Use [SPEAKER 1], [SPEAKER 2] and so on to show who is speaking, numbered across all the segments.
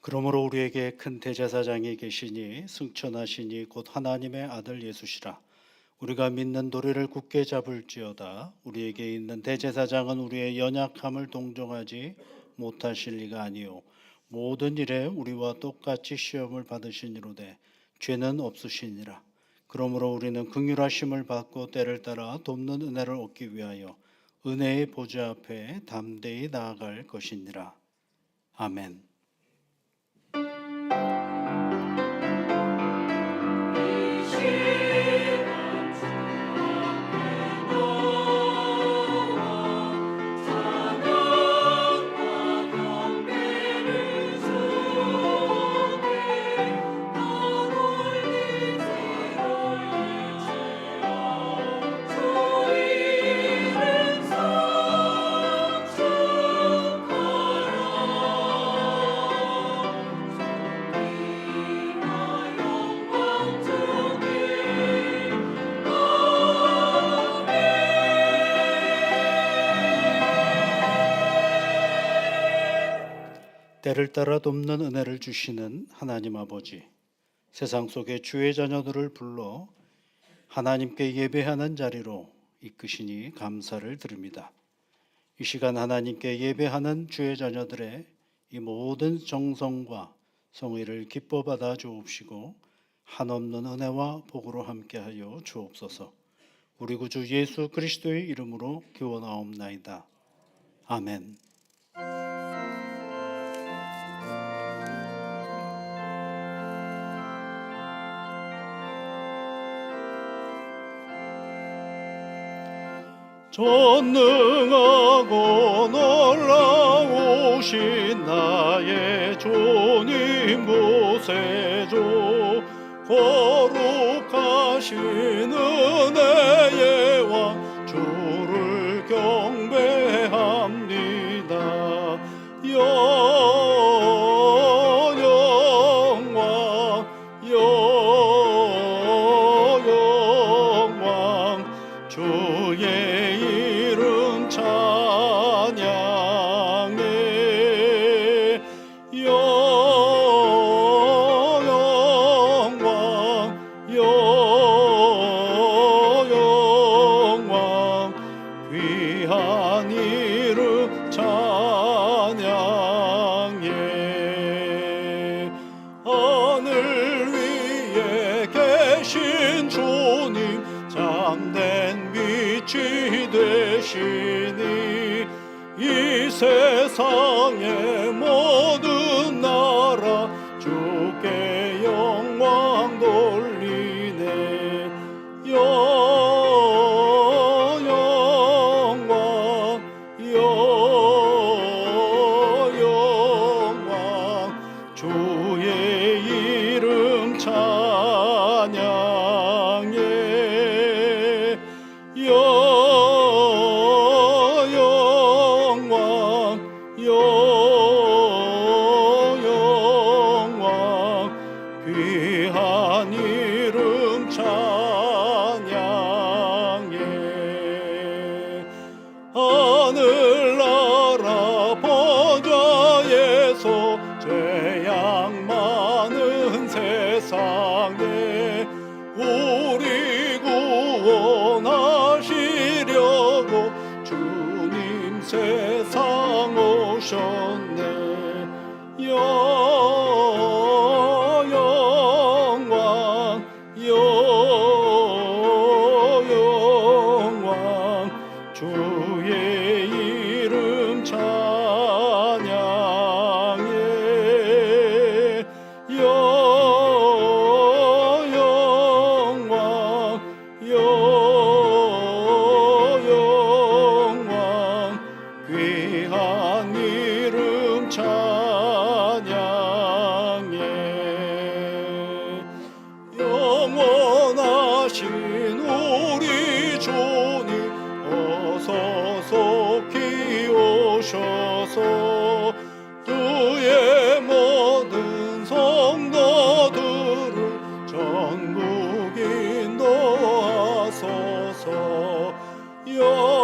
[SPEAKER 1] 그러므로 우리에게 큰 대제사장이 계시니 승천하시니 곧 하나님의 아들 예수시라. 우리가 믿는 도리를 굳게 잡을지어다. 우리에게 있는 대제사장은 우리의 연약함을 동정하지 못하실 리가 아니요 모든 일에 우리와 똑같이 시험을 받으시니로되 죄는 없으시니라. 그러므로 우리는 긍휼하심을 받고 때를 따라 돕는 은혜를 얻기 위하여 은혜의 보좌 앞에 담대히 나아갈 것이니라. 아멘. 때를 따라 돕는 은혜를 주시는 하나님 아버지, 세상 속에 주의 자녀들을 불러 하나님께 예배하는 자리로 이끄시니 감사를 드립니다. 이 시간 하나님께 예배하는 주의 자녀들의 이 모든 정성과 성의를 기뻐 받아 주옵시고 한없는 은혜와 복으로 함께하여 주옵소서. 우리 구주 예수 그리스도의 이름으로 기원하옵나이다. 아멘. 전능하고 놀라우신 나의 주님 구세주, 거룩하신 은혜의 왕 주를 경배합니다. 영광 주의 이름 찬양해. 영광 귀한 이름 찬양해. 하늘 위에 계신 주님, 참된 빛이 되시니 이 세상의 모든 나라 주께 영광 돌리네. 영광 주의 이름 찬양해. 영광 귀한 이름 찬양해. 하늘나라 보좌에서 죄악 많은 세상에 우리 구원하시려고 주님 세상 오셨네. 영광 주의 이름 찬양해. 영광 귀한 이름 찬양해. 영원하신 우리 주님 어서 속히 오셔서 주의 모든 성도들을 전국 인도하소서. 영광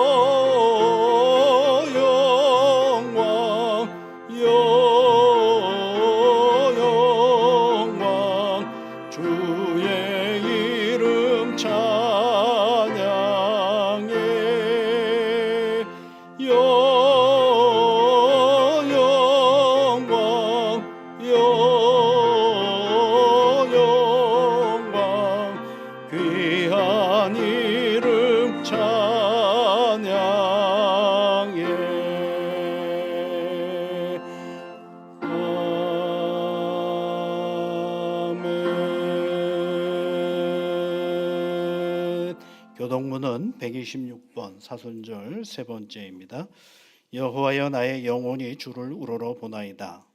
[SPEAKER 1] 교동문은 126번 사순절 세 번째입니다. 여호와여 나의 영혼이 주를 우러러 보나이다.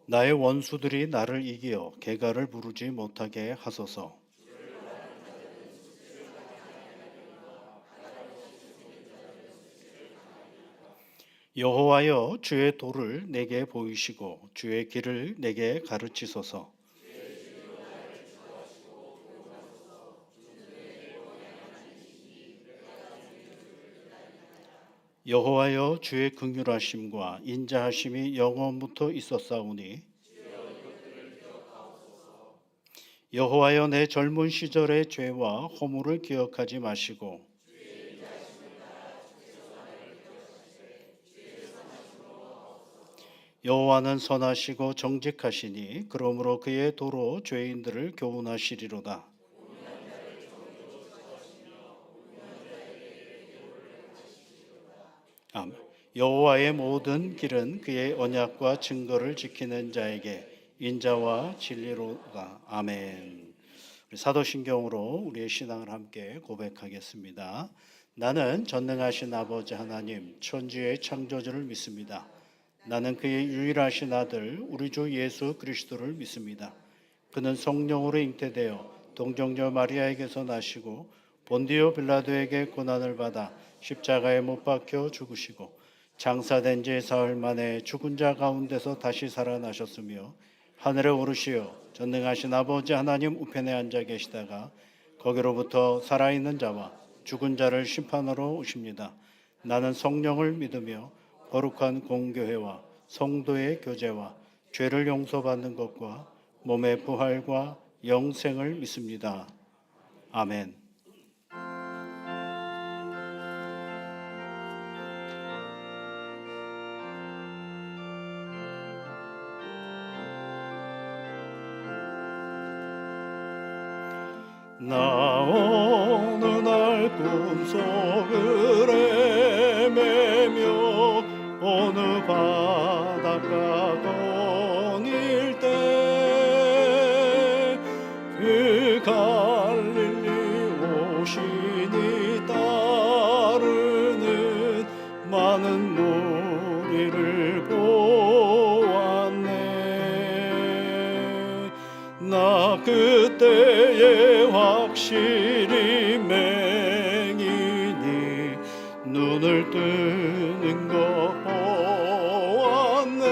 [SPEAKER 1] 나의 원수들이 나를 이기어 개가를 부르지 못하게 하소서. 여호와여 주의 도를 내게 보이시고 주의 길을 내게 가르치소서. 여호와여 주의 긍휼하심과 인자하심이 영원부터 있었사오니 여호와여 내 젊은 시절의 죄와 허물을 기억하지 마시고 여호와는 선하시고 정직하시니 그러므로 그의 도로 죄인들을 교훈하시리로다. 아멘. 여호와의 모든 길은 그의 언약과 증거를 지키는 자에게 인자와 진리로다. 아멘. 우리 사도신경으로 우리의 신앙을 함께 고백하겠습니다. 나는 전능하신 아버지 하나님 천지의 창조주를 믿습니다. 나는 그의 유일하신 아들 우리 주 예수 그리스도를 믿습니다. 그는 성령으로 잉태되어 동정녀 마리아에게서 나시고 본디오 빌라도에게 고난을 받아 십자가에 못 박혀 죽으시고 장사된 지 사흘 만에 죽은 자 가운데서 다시 살아나셨으며 하늘에 오르시어 전능하신 아버지 하나님 우편에 앉아 계시다가 거기로부터 살아있는 자와 죽은 자를 심판하러 오십니다. 나는 성령을 믿으며 거룩한 공교회와 성도의 교제와 죄를 용서받는 것과 몸의 부활과 영생을 믿습니다. 아멘. 나 어느 날 꿈속을 헤매며 어느 바닷가 거닐 때 그 갈릴리 오신이 따르는 많은 무리를 보았네. 나 그때에 확실히 맹인이 눈을 뜨는 것 보았네.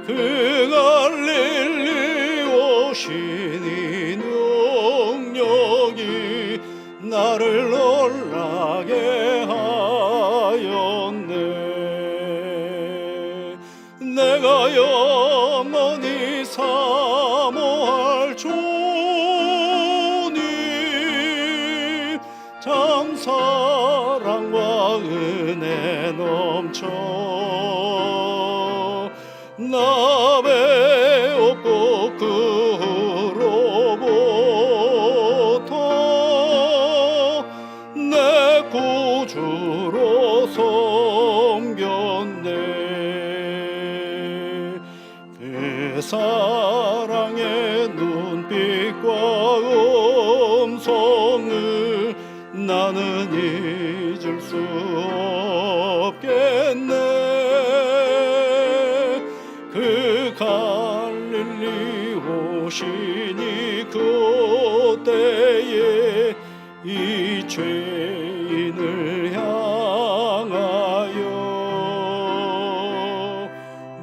[SPEAKER 1] 그 갈릴리 오신이 능력이 나를 놀라게 하였네. 내가 영원히 사모할 주님 참 사랑과 은혜 넘쳐 나 배웠고 그로부터 내 구주로 섬겼네. 그 사랑의 눈빛과 음성을 나는 잊을 수 없겠네. 그 갈릴리 오시니 그때에 이 죄인을 향하여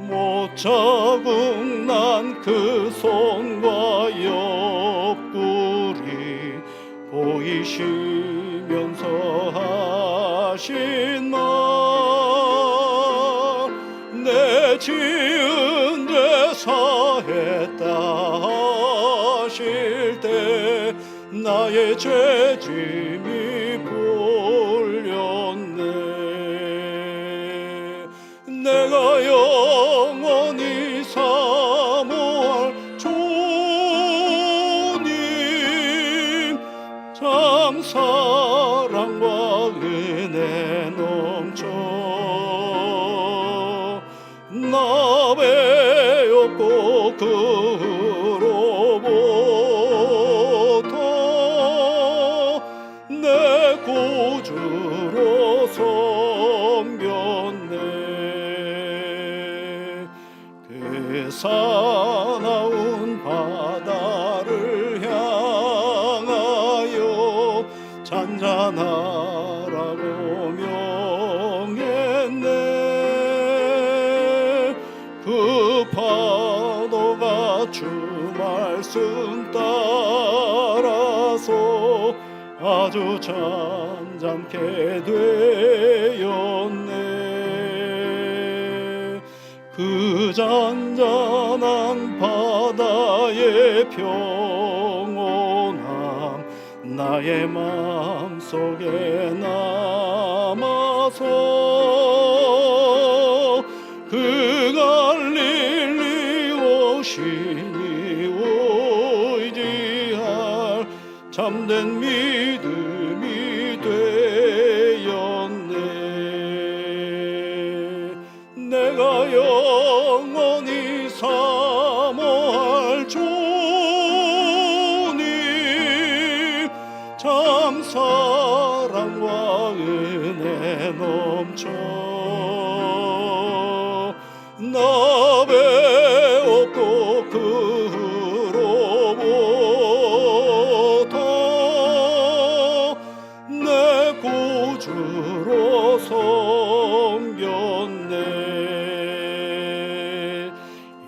[SPEAKER 1] 못 자국 난 그 손과 옆구리 보이시면서 하신 말 내 지은 죄 사했다 하실 때 나의 죄짐이 풀렸네. 내가 영원히 사모할 주님 참 사랑과 은혜 넘쳐 나 배웠고 잔잔하라고 명했네. 그 파도가 주 말씀 따라서 아주 잔잔케 되었네. 그 잔잔한 바다의 평온함 나의 마음속에 남아서 그 갈릴리 오시니 의지할 참된 믿음이 되었네. 내가 영원히 사모할 주님 참 사랑과 은혜 넘쳐 나 배웠고 그로부터 내 구주로 섬겼네.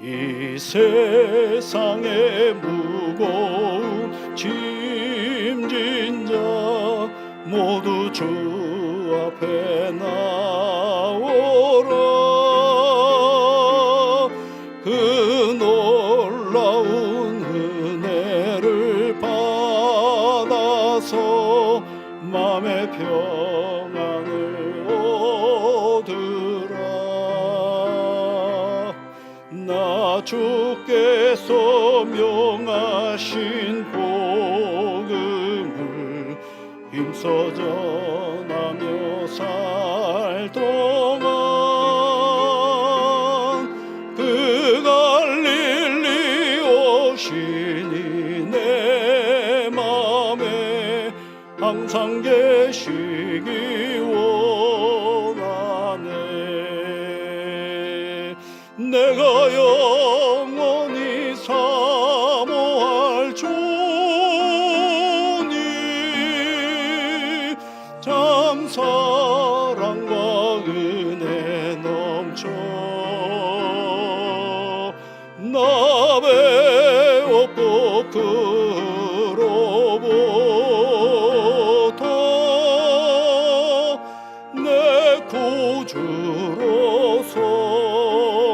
[SPEAKER 1] 이 세상의 무거운 짐진 자 모두 주 앞에 나오라. 그 놀라운 은혜를 받아서 마음의 평안을 얻으라. 나 주께서 명하신 복음을 힘써 전하며 살 동안 그 갈릴리 오시니 내 맘에 항상 계시기 원하네. 내가 영원히 사모할 주님 참 사랑과 은혜 넘쳐 나 배웠고 그로부터 내 구주로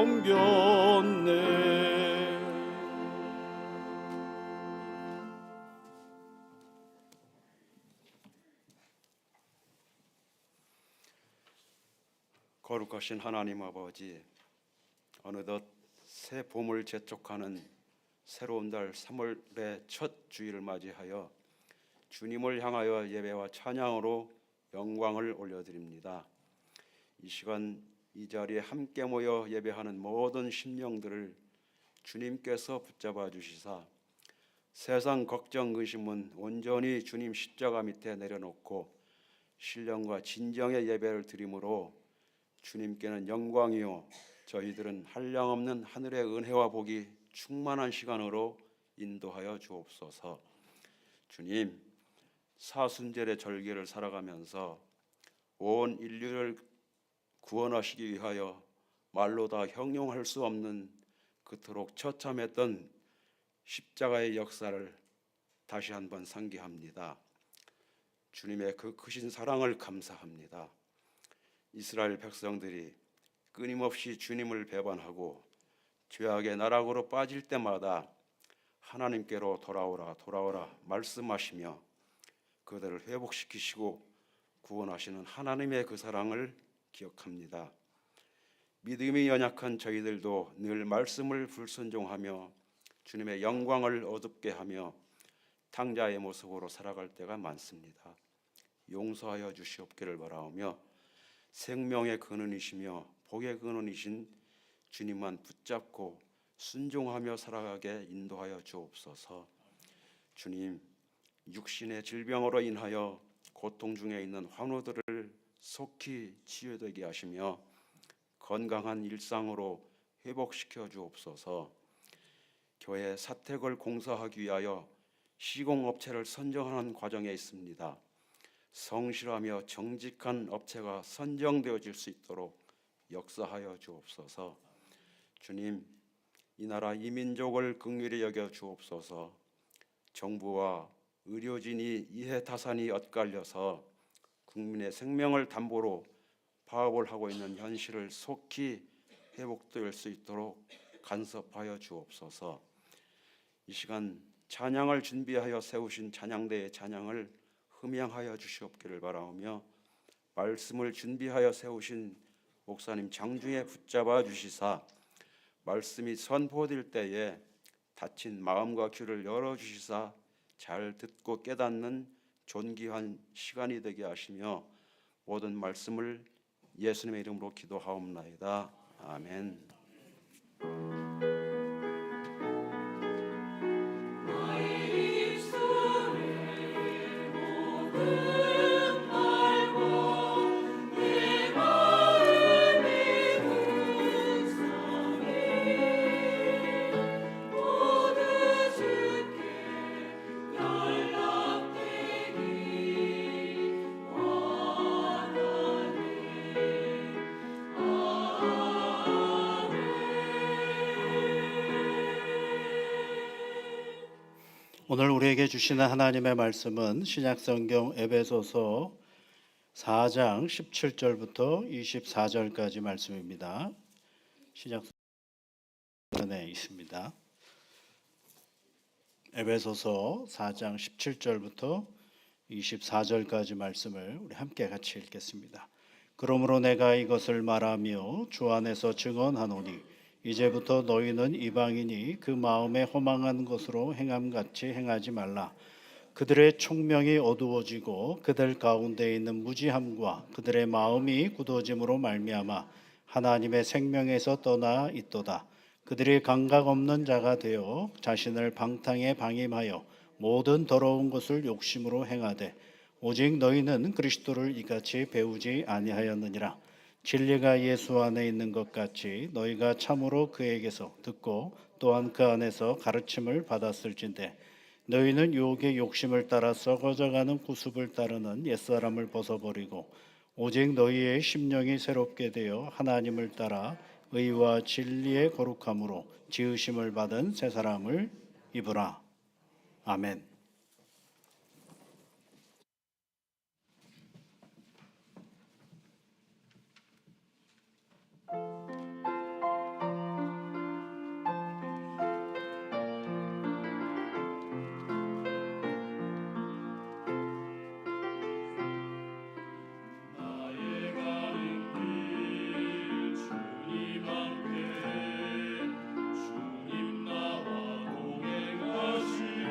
[SPEAKER 1] 섬겼네.
[SPEAKER 2] 거룩하신 하나님 아버지, 어느덧 새 봄을 재촉하는 새로운 달 3월의 첫 주일을 맞이하여 주님을 향하여 예배와 찬양으로 영광을 올려드립니다. 이 시간 이 자리에 함께 모여 예배하는 모든 심령들을 주님께서 붙잡아 주시사 세상 걱정 근심은 온전히 주님 십자가 밑에 내려놓고 신령과 진정의 예배를 드림으로 주님께는 영광이요 저희들은 한량없는 하늘의 은혜와 복이 충만한 시간으로 인도하여 주옵소서. 주님, 사순절의 절기를 살아가면서 온 인류를 구원하시기 위하여 말로 다 형용할 수 없는 그토록 처참했던 십자가의 역사를 다시 한번 상기합니다. 주님의 그 크신 사랑을 감사합니다. 이스라엘 백성들이 끊임없이 주님을 배반하고 죄악의 나락으로 빠질 때마다 하나님께로 돌아오라 돌아오라 말씀하시며 그들을 회복시키시고 구원하시는 하나님의 그 사랑을 기억합니다. 믿음이 연약한 저희들도 늘 말씀을 불순종하며 주님의 영광을 어둡게 하며 탕자의 모습으로 살아갈 때가 많습니다. 용서하여 주시옵기를 바라오며 생명의 근원이시며 복의 근원이신 주님만 붙잡고 순종하며 살아가게 인도하여 주옵소서. 주님, 육신의 질병으로 인하여 고통 중에 있는 환우들을 속히 치유되게 하시며 건강한 일상으로 회복시켜 주옵소서. 교회 사택을 공사하기 위하여 시공업체를 선정하는 과정에 있습니다. 성실하며 정직한 업체가 선정되어질 수 있도록 역사하여 주옵소서. 주님, 이 나라 이 민족을 긍휼히 여겨 주옵소서. 정부와 의료진이 이해타산이 엇갈려서 국민의 생명을 담보로 파업을 하고 있는 현실을 속히 회복될 수 있도록 간섭하여 주옵소서. 이 시간 찬양을 준비하여 세우신 찬양대의 찬양을 흠양하여 주시옵기를 바라오며, 말씀을 준비하여 세우신 목사님 장중에 붙잡아 주시사 말씀이 선포될 때에 닫힌 마음과 귀를 열어주시사 잘 듣고 깨닫는 존귀한 시간이 되게 하시며, 모든 말씀을 예수님의 이름으로 기도하옵나이다. 아멘.
[SPEAKER 1] 오늘 우리에게 주시는 하나님의 말씀은 신약성경 에베소서 4장 17절부터 24절까지 말씀입니다. 신약성경에 있습니다. 에베소서 4장 17절부터 24절까지 말씀을 우리 함께 같이 읽겠습니다. 그러므로 내가 이것을 말하며 주 안에서 증언하노니 이제부터 너희는 이방인이 그 마음에 허망한 것으로 행함같이 행하지 말라. 그들의 총명이 어두워지고 그들 가운데 있는 무지함과 그들의 마음이 굳어짐으로 말미암아 하나님의 생명에서 떠나 있도다. 그들이 감각 없는 자가 되어 자신을 방탕에 방임하여 모든 더러운 것을 욕심으로 행하되 오직 너희는 그리스도를 이같이 배우지 아니하였느니라. 진리가 예수 안에 있는 것 같이 너희가 참으로 그에게서 듣고 또한 그 안에서 가르침을 받았을진데 너희는 유혹의 욕심을 따라 썩어져가는 구습을 따르는 옛사람을 벗어버리고 오직 너희의 심령이 새롭게 되어 하나님을 따라 의와 진리의 거룩함으로 지으심을 받은 새 사람을 입으라. 아멘.
[SPEAKER 3] 주님 나와 동행하시네.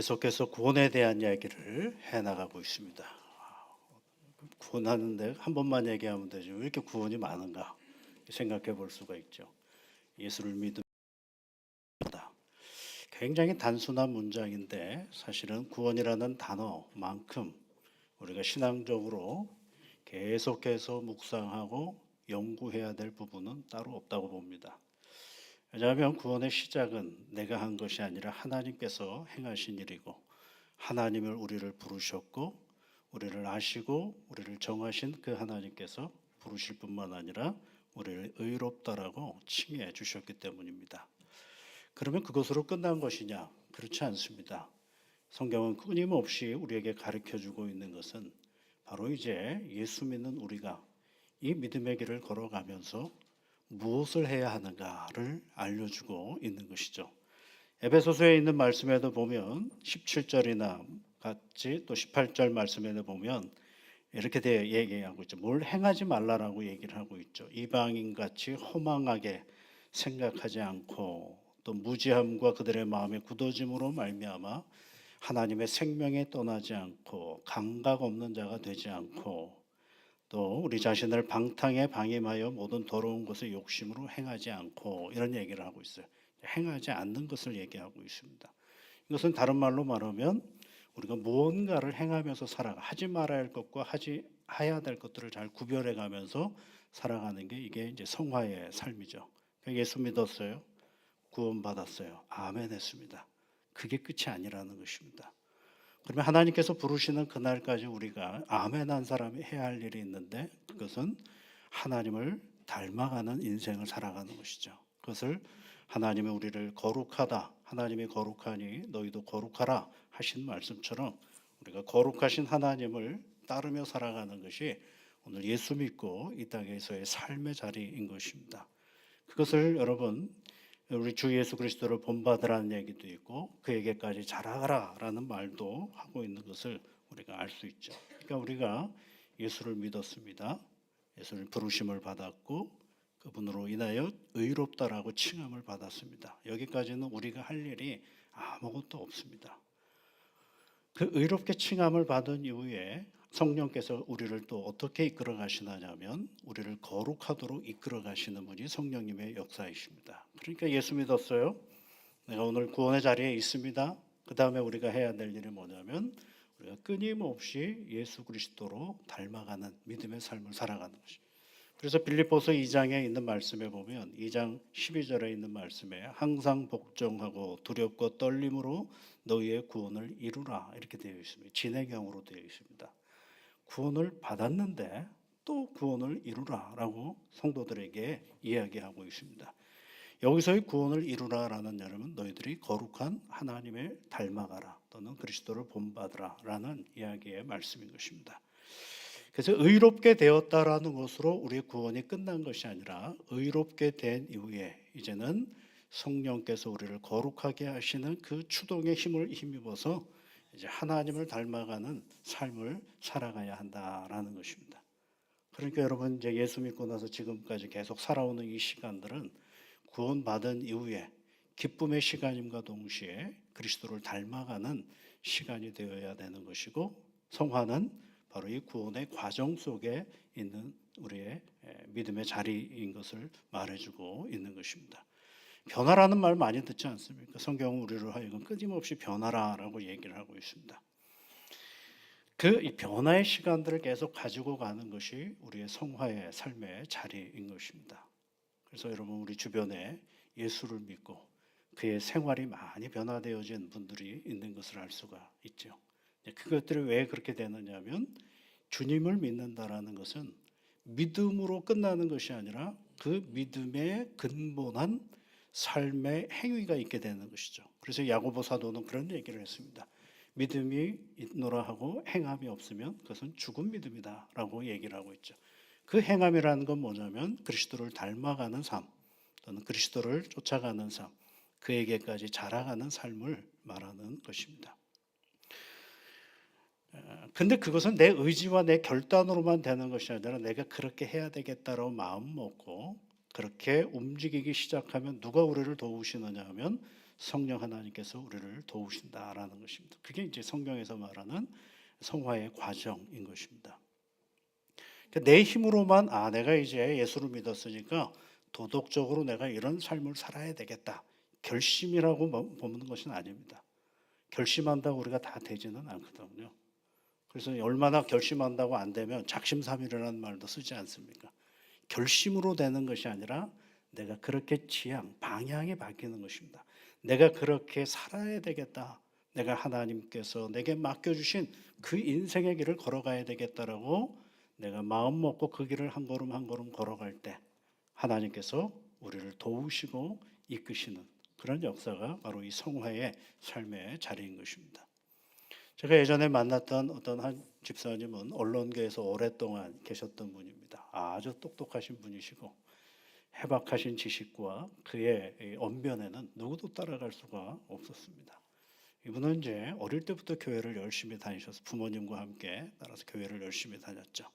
[SPEAKER 1] 계속해서 구원에 대한 이야기를 해나가고 있습니다. 구원하는데 한 번만 얘기하면 되죠. 왜 이렇게 구원이 많은가 생각해 볼 수가 있죠. 예수를 믿음다. 굉장히 단순한 문장인데 사실은 구원이라는 단어만큼 우리가 신앙적으로 계속해서 묵상하고 연구해야 될 부분은 따로 없다고 봅니다. 왜냐하면 구원의 시작은 내가 한 것이 아니라 하나님께서 행하신 일이고, 하나님을 우리를 부르셨고 우리를 아시고 우리를 정하신 그 하나님께서 부르실 뿐만 아니라 우리를 의롭다라고 칭해 주셨기 때문입니다. 그러면 그것으로 끝난 것이냐? 그렇지 않습니다. 성경은 끊임없이 우리에게 가르쳐 주고 있는 것은 바로 이제 예수 믿는 우리가 이 믿음의 길을 걸어가면서 무엇을 해야 하는가를 알려주고 있는 것이죠. 에베소서에 있는 말씀에도 보면 17절이나 같이 또 18절 말씀에도 보면 이렇게 얘기하고 있죠. 뭘 행하지 말라라고 얘기를 하고 있죠. 이방인같이 허망하게 생각하지 않고 또 무지함과 그들의 마음의 굳어짐으로 말미암아 하나님의 생명에 떠나지 않고 감각 없는 자가 되지 않고 또 우리 자신을 방탕에 방임하여 모든 더러운 것을 욕심으로 행하지 않고 이런 얘기를 하고 있어요. 행하지 않는 것을 얘기하고 있습니다. 이것은 다른 말로 말하면 우리가 무언가를 행하면서 살아가 하지 말아야 할 것과 해야 될 것들을 잘 구별해 가면서 살아가는 게 이게 이제 성화의 삶이죠. 예수 믿었어요. 구원받았어요. 아멘 했습니다. 그게 끝이 아니라는 것입니다. 그러면 하나님께서 부르시는 그날까지 우리가 아멘한 사람이 해야 할 일이 있는데 그것은 하나님을 닮아가는 인생을 살아가는 것이죠. 그것을 하나님이 우리를 거룩하다, 하나님이 거룩하니 너희도 거룩하라 하신 말씀처럼 우리가 거룩하신 하나님을 따르며 살아가는 것이 오늘 예수 믿고 이 땅에서의 삶의 자리인 것입니다. 그것을 여러분 우리 주 예수 그리스도를 본받으라는 얘기도 있고 그에게까지 자라가라라는 말도 하고 있는 것을 우리가 알 수 있죠. 그러니까 우리가 예수를 믿었습니다. 예수를 부르심을 받았고 그분으로 인하여 의롭다라고 칭함을 받았습니다. 여기까지는 우리가 할 일이 아무것도 없습니다. 그 의롭게 칭함을 받은 이후에 성령께서 우리를 또 어떻게 이끌어 가시느냐면 우리를 거룩하도록 이끌어 가시는 분이 성령님의 역사이십니다. 그러니까 예수 믿었어요. 내가 오늘 구원의 자리에 있습니다. 그 다음에 우리가 해야 될 일이 뭐냐면 우리가 끊임없이 예수 그리스도로 닮아가는 믿음의 삶을 살아가는 것이. 그래서 빌립보서 2장에 있는 말씀에 보면 2장 12절에 있는 말씀에 항상 복종하고 두렵고 떨림으로 너희의 구원을 이루라 이렇게 되어 있습니다. 진행형으로 되어 있습니다. 구원을 받았는데 또 구원을 이루라라고 성도들에게 이야기하고 있습니다. 여기서의 구원을 이루라라는 여러분 너희들이 거룩한 하나님을 닮아가라 또는 그리스도를 본받으라라는 이야기의 말씀인 것입니다. 그래서 의롭게 되었다라는 것으로 우리의 구원이 끝난 것이 아니라 의롭게 된 이후에 이제는 성령께서 우리를 거룩하게 하시는 그 추동의 힘을 힘입어서 이제 하나님을 닮아가는 삶을 살아가야 한다라는 것입니다. 그러니까 여러분 이제 예수 믿고 나서 지금까지 계속 살아오는 이 시간들은 구원받은 이후에 기쁨의 시간임과 동시에 그리스도를 닮아가는 시간이 되어야 되는 것이고 성화는 바로 이 구원의 과정 속에 있는 우리의 믿음의 자리인 것을 말해주고 있는 것입니다. 변화라는 말 많이 듣지 않습니까? 성경은 우리를 하여금 끊임없이 변화라라고 얘기를 하고 있습니다. 그 변화의 시간들을 계속 가지고 가는 것이 우리의 성화의 삶의 자리인 것입니다. 그래서 여러분 우리 주변에 예수를 믿고 그의 생활이 많이 변화되어진 분들이 있는 것을 알 수가 있죠. 그것들이 왜 그렇게 되느냐면 주님을 믿는다라는 것은 믿음으로 끝나는 것이 아니라 그 믿음의 근본한 삶의 행위가 있게 되는 것이죠. 그래서 야고보 사도는 그런 얘기를 했습니다. 믿음이 있노라 하고 행함이 없으면 그것은 죽은 믿음이다라고 얘기를 하고 있죠. 그 행함이라는 건 뭐냐면 그리스도를 닮아가는 삶 또는 그리스도를 쫓아가는 삶, 그에게까지 자라가는 삶을 말하는 것입니다. 근데 그것은 내 의지와 내 결단으로만 되는 것이 아니라 내가 그렇게 해야 되겠다라고 마음 먹고 그렇게 움직이기 시작하면 누가 우리를 도우시느냐 하면 성령 하나님께서 우리를 도우신다라는 것입니다. 그게 이제 성경에서 말하는 성화의 과정인 것입니다. 그러니까 내 힘으로만 내가 이제 예수를 믿었으니까 도덕적으로 내가 이런 삶을 살아야 되겠다. 결심이라고 보는 것은 아닙니다. 결심한다고 우리가 다 되지는 않거든요. 그래서 얼마나 결심한다고 안 되면 작심삼일이라는 말도 쓰지 않습니까? 결심으로 되는 것이 아니라 내가 그렇게 방향이 바뀌는 것입니다. 내가 그렇게 살아야 되겠다. 내가 하나님께서 내게 맡겨주신 그 인생의 길을 걸어가야 되겠다라고 내가 마음 먹고 그 길을 한 걸음 한 걸음 걸어갈 때 하나님께서 우리를 도우시고 이끄시는 그런 역사가 바로 이 성화의 삶의 자리인 것입니다. 제가 예전에 만났던 어떤 한 집사님은 언론계에서 오랫동안 계셨던 분입니다. 아주 똑똑하신 분이시고 해박하신 지식과 그의 언변에는 누구도 따라갈 수가 없었습니다. 이분은 이제 어릴 때부터 교회를 열심히 다니셔서 부모님과 함께 따라서 교회를 열심히 다녔죠.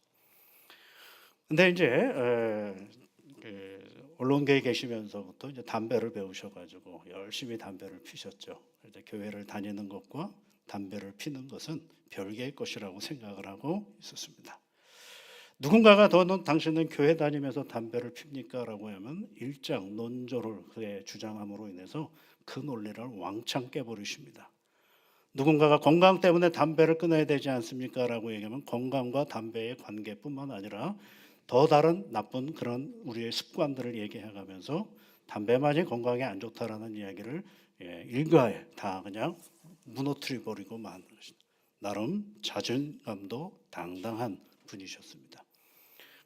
[SPEAKER 1] 근데 이제 언론계에 계시면서부터 이제 담배를 배우셔가지고 열심히 담배를 피셨죠. 이제 교회를 다니는 것과 담배를 피는 것은 별개의 것이라고 생각을 하고 있었습니다. 누군가가 너는 당신은 교회 다니면서 담배를 핍니까? 라고 하면 일장 논조를 그의 주장함으로 인해서 그 논리를 왕창 깨버리십니다. 누군가가 건강 때문에 담배를 끊어야 되지 않습니까? 라고 얘기하면 건강과 담배의 관계뿐만 아니라 더 다른 나쁜 그런 우리의 습관들을 얘기해가면서 담배만이 건강에 안 좋다라는 이야기를 일가에 다 그냥 무너뜨려 버리고 마는 것입니다. 나름 자존감도 당당한 분이셨습니다.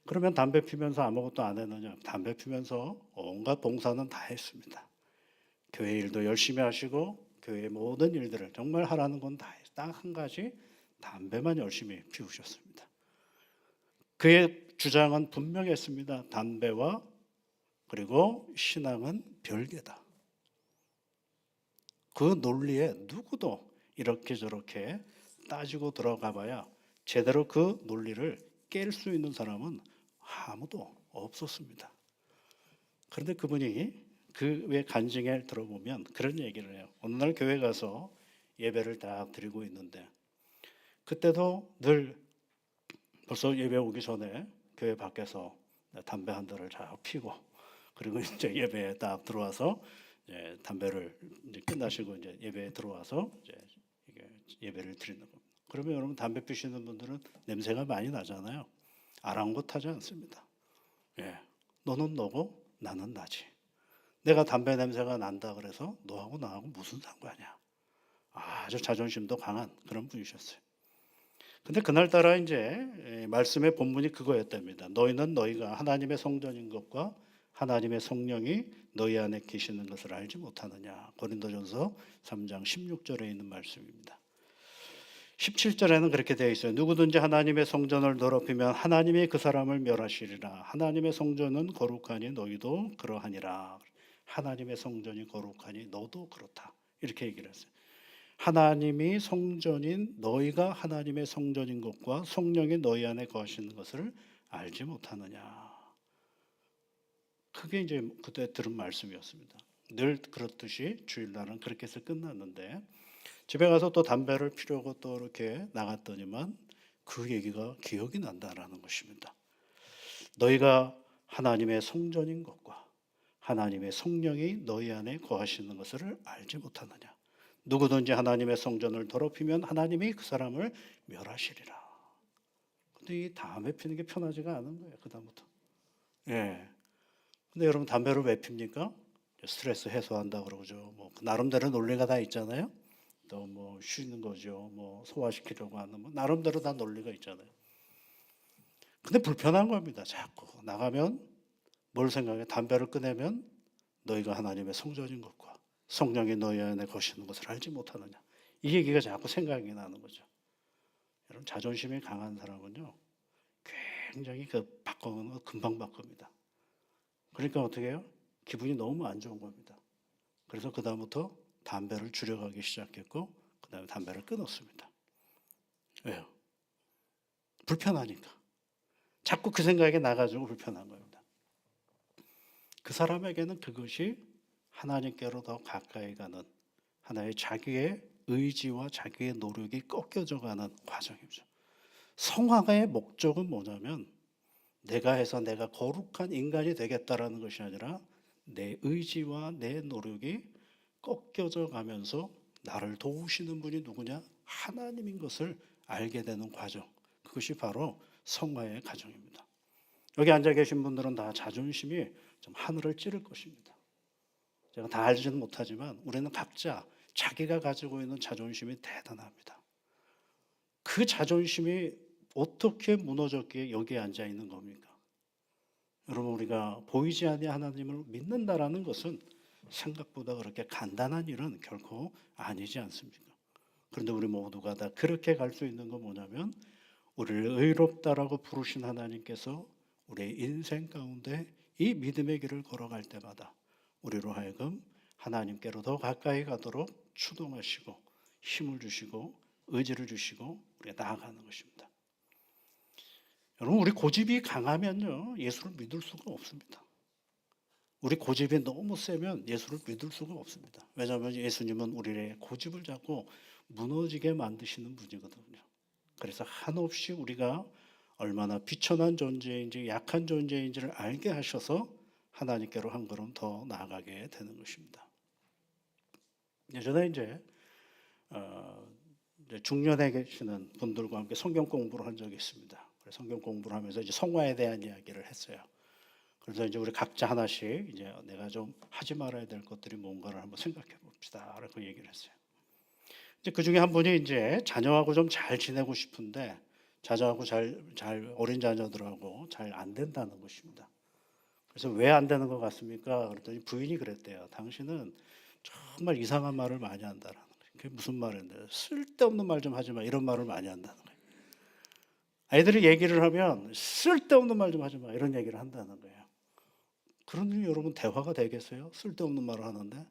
[SPEAKER 1] 그러면 담배 피면서 아무것도 안 했느냐? 담배 피면서 온갖 봉사는 다 했습니다. 교회 일도 열심히 하시고 교회 모든 일들을 정말 하라는 건 다 했어요. 딱 한 가지 담배만 열심히 피우셨습니다. 그의 주장은 분명했습니다. 담배와 그리고 신앙은 별개다. 그 논리에 누구도 이렇게 저렇게 따지고 들어가 봐야 제대로 그 논리를 깰 수 있는 사람은 아무도 없었습니다. 그런데 그분이 그 외 간증에 들어보면 그런 얘기를 해요. 어느 날 교회 가서 예배를 딱 드리고 있는데 그때도 늘 벌써 예배 오기 전에 교회 밖에서 담배 한 대를 쫙 피고 그리고 이제 예배에 딱 들어와서 이제 담배를 이제 끝나시고 이제 예배에 들어와서 이제 예배를 드리는 겁니다. 그러면 여러분 담배 피시는 분들은 냄새가 많이 나잖아요. 아랑곳하지 않습니다. 너는 너고 나는 나지. 내가 담배 냄새가 난다 그래서 너하고 나하고 무슨 상관이야. 아주 자존심도 강한 그런 분이셨어요. 근데 그날따라 이제 말씀의 본문이 그거였답니다. 너희는 너희가 하나님의 성전인 것과 하나님의 성령이 너희 안에 계시는 것을 알지 못하느냐. 고린도전서 3장 16절에 있는 말씀입니다. 17절에는 그렇게 되어 있어요. 누구든지 하나님의 성전을 더럽히면 하나님이 그 사람을 멸하시리라. 하나님의 성전은 거룩하니 너희도 그러하니라. 하나님의 성전이 거룩하니 너도 그렇다. 이렇게 얘기를 했어요. 하나님이 성전인 너희가 하나님의 성전인 것과 성령이 너희 안에 거하시는 것을 알지 못하느냐. 그게 이제 그때 들은 말씀이었습니다. 늘 그렇듯이 주일날은 그렇게 해서 끝났는데 집에 가서 또 담배를 피우고 또 이렇게 나갔더니만 그 얘기가 기억이 난다라는 것입니다. 너희가 하나님의 성전인 것과 하나님의 성령이 너희 안에 거하시는 것을 알지 못하느냐. 누구든지 하나님의 성전을 더럽히면 하나님이 그 사람을 멸하시리라. 근데 이 담배 피는 게 편하지가 않은 거예요. 그다음부터. 근데 여러분 담배를 왜 핍니까? 스트레스 해소한다 그러죠. 뭐 나름대로 논리가 다 있잖아요. 또 뭐 쉬는 거죠. 뭐 소화시키려고 하는 뭐 나름대로 다 논리가 있잖아요. 근데 불편한 겁니다. 자꾸 나가면 뭘 생각해? 담배를 꺼내면 너희가 하나님의 성전인 것과 성령이 너희 안에 거시는 것을 알지 못하느냐. 이 얘기가 자꾸 생각이 나는 거죠. 여러분 자존심이 강한 사람은요. 굉장히 그 바꾸는 거 금방 바꿉니다. 그러니까 어떻게 해요? 기분이 너무 안 좋은 겁니다. 그래서 그 다음부터 담배를 줄여가기 시작했고 그 다음에 담배를 끊었습니다. 왜요? 불편하니까. 자꾸 그 생각이 나가지고 불편한 겁니다. 그 사람에게는 그것이 하나님께로 더 가까이 가는 하나의 자기의 의지와 자기의 노력이 꺾여져 가는 과정이죠. 성화의 목적은 뭐냐면 내가 해서 내가 거룩한 인간이 되겠다라는 것이 아니라 내 의지와 내 노력이 꺾여져 가면서 나를 도우시는 분이 누구냐? 하나님인 것을 알게 되는 과정. 그것이 바로 성화의 과정입니다. 여기 앉아 계신 분들은 다 자존심이 좀 하늘을 찌를 것입니다. 제가 다 알지는 못하지만 우리는 각자 자기가 가지고 있는 자존심이 대단합니다. 그 자존심이 어떻게 무너졌기에 여기에 앉아 있는 겁니까? 여러분, 우리가 보이지 아니하는 하나님을 믿는다라는 것은 생각보다 그렇게 간단한 일은 결코 아니지 않습니까? 그런데 우리 모두가 다 그렇게 갈 수 있는 건 뭐냐면 우리를 의롭다라고 부르신 하나님께서 우리의 인생 가운데 이 믿음의 길을 걸어갈 때마다 우리로 하여금 하나님께로 더 가까이 가도록 추동하시고 힘을 주시고 의지를 주시고 우리가 나아가는 것입니다. 여러분, 우리 고집이 강하면요 예수를 믿을 수가 없습니다. 우리 고집이 너무 세면 예수를 믿을 수가 없습니다. 왜냐하면 예수님은 우리의 고집을 잡고 무너지게 만드시는 분이거든요. 그래서 한없이 우리가 얼마나 비천한 존재인지 약한 존재인지를 알게 하셔서 하나님께로 한 걸음 더 나아가게 되는 것입니다. 예전에 이제 중년에 계시는 분들과 함께 성경 공부를 한 적이 있습니다. 성경 공부를 하면서 이제 성화에 대한 이야기를 했어요. 그래서 이제 우리 각자 하나씩 이제 내가 좀 하지 말아야 될 것들이 뭔가를 한번 생각해 봅시다라고 얘기를 했어요. 이제 그 중에 한 분이 이제 자녀하고 좀 잘 지내고 싶은데 자녀하고 잘 어린 자녀들하고 잘 안 된다는 것입니다. 그래서 왜 안 되는 것 같습니까? 그랬더니 부인이 그랬대요. 당신은 정말 이상한 말을 많이 한다라는 거예요. 그게 무슨 말인데 쓸데없는 말 좀 하지 마 이런 말을 많이 한다는 거예요. 아이들이 얘기를 하면 쓸데없는 말 좀 하지 마 이런 얘기를 한다는 거예요. 그러니 여러분 대화가 되겠어요? 쓸데없는 말을 하는데